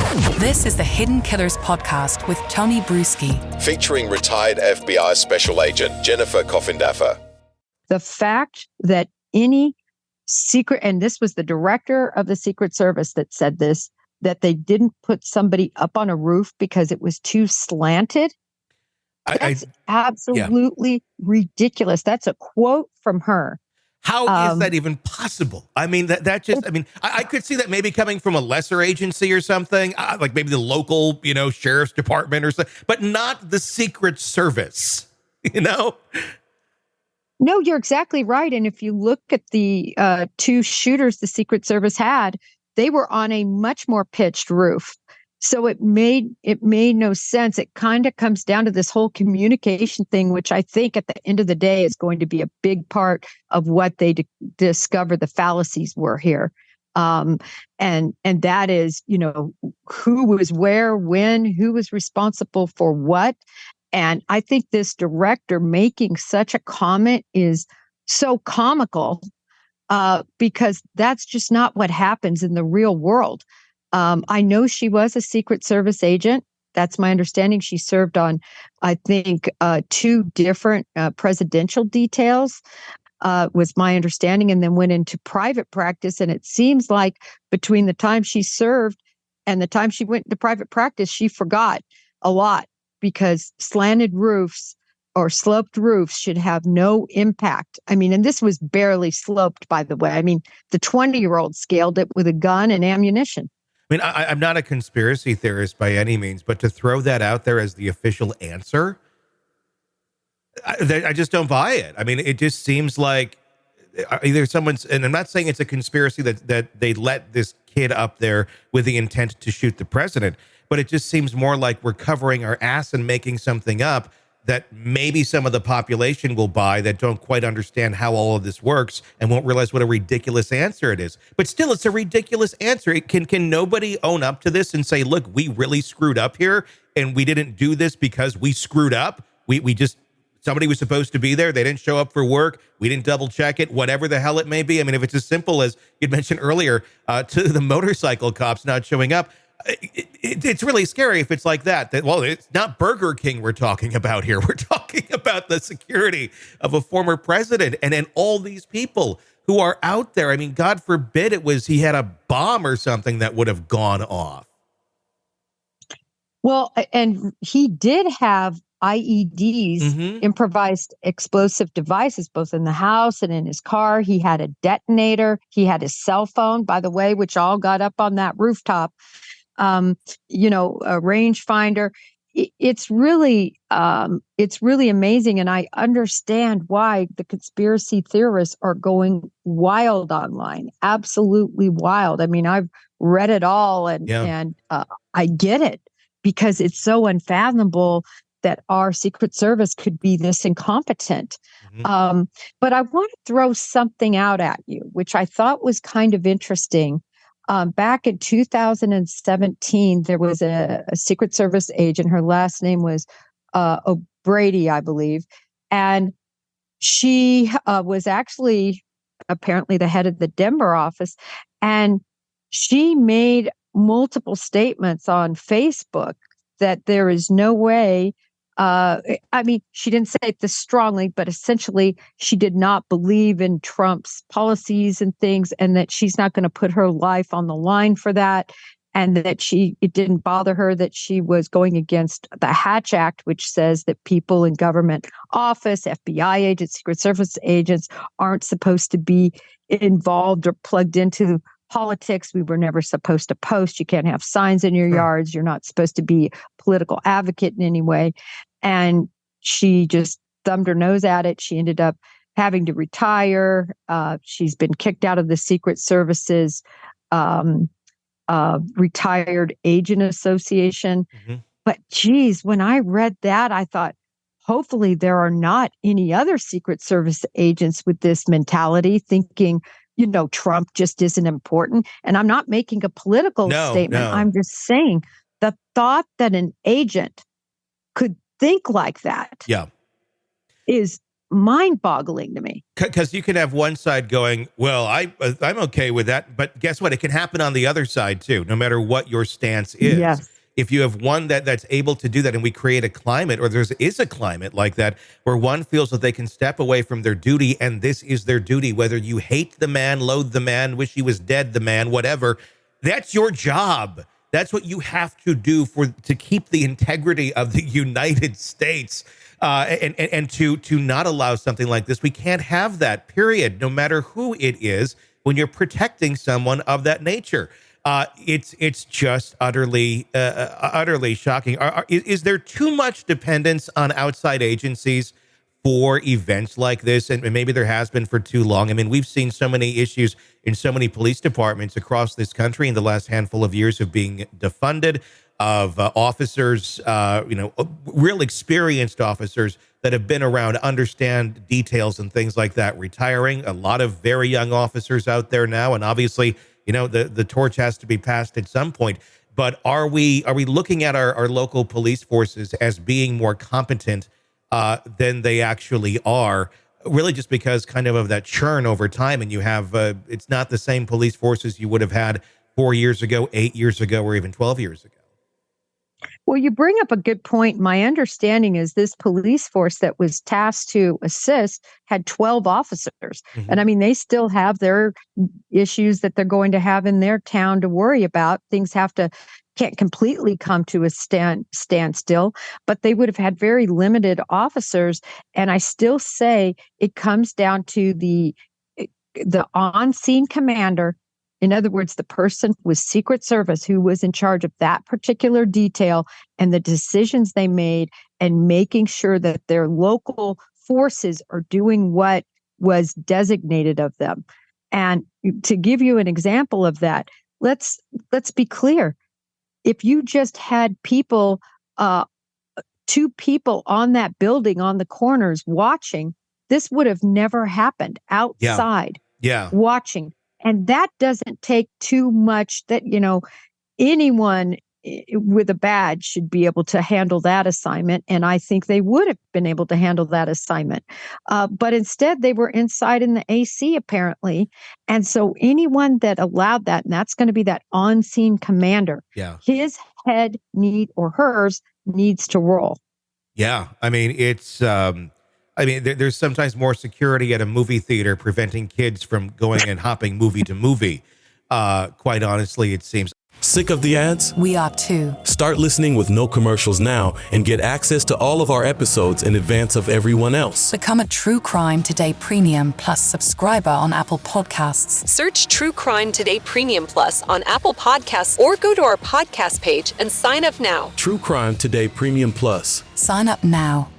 This is the Hidden Killers podcast with Tony Brueski. Featuring retired FBI Special Agent Jennifer Coffindaffer. The fact that any secret, and this was the director of the Secret Service that said this, that they didn't put somebody up on a roof because it was too slanted. That's absolutely ridiculous. That's a quote from her. How is that even possible? I mean, I could see that maybe coming from a lesser agency or something, like maybe the local, sheriff's department or something, but not the Secret Service, No, you're exactly right. And if you look at the two shooters the Secret Service had, they were on a much more pitched roof. So it made no sense. It kind of comes down to this whole communication thing, which I think at the end of the day is going to be a big part of what they discover the fallacies were here. And that is, who was where, when, who was responsible for what. And I think this director making such a comment is so comical because that's just not what happens in the real world. I know she was a Secret Service agent. That's my understanding. She served on, I think, two different presidential details, was my understanding, and then went into private practice. And it seems like between the time she served and the time she went into private practice, she forgot a lot because slanted roofs or sloped roofs should have no impact. I mean, and this was barely sloped, by the way. I mean, the 20-year-old scaled it with a gun and ammunition. I mean, I'm not a conspiracy theorist by any means, but to throw that out there as the official answer, I just don't buy it. I mean, it just seems like either someone's, and I'm not saying it's a conspiracy that they let this kid up there with the intent to shoot the president, but it just seems more like we're covering our ass and making something up that maybe some of the population will buy that don't quite understand how all of this works and won't realize what a ridiculous answer it is. But still, it's a ridiculous answer. Can nobody own up to this and say, look, we really screwed up here and we didn't do this because we screwed up. We just, somebody was supposed to be there. They didn't show up for work. We didn't double check it, whatever the hell it may be. I mean, if it's as simple as you'd mentioned earlier, to the motorcycle cops not showing up, it's really scary if it's like that. Well, it's not Burger King we're talking about here. We're talking about the security of a former president and then all these people who are out there. I mean, God forbid he had a bomb or something that would have gone off. Well, and he did have IEDs, improvised explosive devices, both in the house and in his car. He had a detonator. He had his cell phone, by the way, which all got up on that rooftop. A rangefinder. It's really amazing. And I understand why the conspiracy theorists are going wild online. Absolutely wild. I mean, I've read it all and I get it because it's so unfathomable that our Secret Service could be this incompetent. But I want to throw something out at you, which I thought was kind of interesting. Back in 2017, there was a Secret Service agent. Her last name was O'Brady, I believe. And she was actually apparently the head of the Denver office. And she made multiple statements on Facebook that there is no way. She didn't say it this strongly, but essentially she did not believe in Trump's policies and things, and that she's not going to put her life on the line for that. And that it didn't bother her that she was going against the Hatch Act, which says that people in government office, FBI agents, Secret Service agents aren't supposed to be involved or plugged into politics. We were never supposed to post. You can't have signs in your yards. You're not supposed to be a political advocate in any way. And she just thumbed her nose at it. She ended up having to retire. She's been kicked out of the Secret Service's Retired Agent Association. But geez, when I read that, I thought, hopefully there are not any other Secret Service agents with this mentality thinking, Trump just isn't important. And I'm not making a political statement. No. I'm just saying the thought that an agent could think like that is mind-boggling to me. Because you can have one side going, well, I'm okay with that. But guess what? It can happen on the other side, too, no matter what your stance is. Yes. If you have one that's able to do that, and we create a climate, or is a climate like that, where one feels that they can step away from their duty, and this is their duty, whether you hate the man, loathe the man, wish he was dead, the man, whatever, that's your job. That's what you have to do to keep the integrity of the United States. And to not allow something like this. We can't have that, period, no matter who it is, when you're protecting someone of that nature. It's just utterly shocking. Is there too much dependence on outside agencies for events like this? And maybe there has been for too long. I mean, we've seen so many issues in so many police departments across this country in the last handful of years of being defunded, of officers, real experienced officers that have been around, understand details and things like that, retiring. A lot of very young officers out there now. And obviously, the torch has to be passed at some point. But are we looking at our local police forces as being more competent than they actually are? Really just because kind of that churn over time, and you have, it's not the same police forces you would have had 4 years ago, 8 years ago, or even 12 years ago. Well, you bring up a good point. My understanding is this police force that was tasked to assist had 12 officers. Mm-hmm. And I mean, they still have their issues that they're going to have in their town to worry about. Things can't completely come to a standstill, but they would have had very limited officers. And I still say it comes down to the on-scene commander. In other words, the person with Secret Service who was in charge of that particular detail and the decisions they made, and making sure that their local forces are doing what was designated of them. And to give you an example of that, let's be clear. If you just had people, 2 people on that building on the corners watching, this would have never happened outside. Yeah. Watching. And that doesn't take too much. That, anyone with a badge should be able to handle that assignment. And I think they would have been able to handle that assignment. But instead, they were inside in the AC, apparently. And so anyone that allowed that, and that's going to be that on-scene commander, his head or hers needs to roll. Yeah. I mean, there's sometimes more security at a movie theater preventing kids from going and hopping movie to movie. Quite honestly, it seems. Sick of the ads? We are too. Start listening with no commercials now and get access to all of our episodes in advance of everyone else. Become a True Crime Today Premium Plus subscriber on Apple Podcasts. Search True Crime Today Premium Plus on Apple Podcasts or go to our podcast page and sign up now. True Crime Today Premium Plus. Sign up now.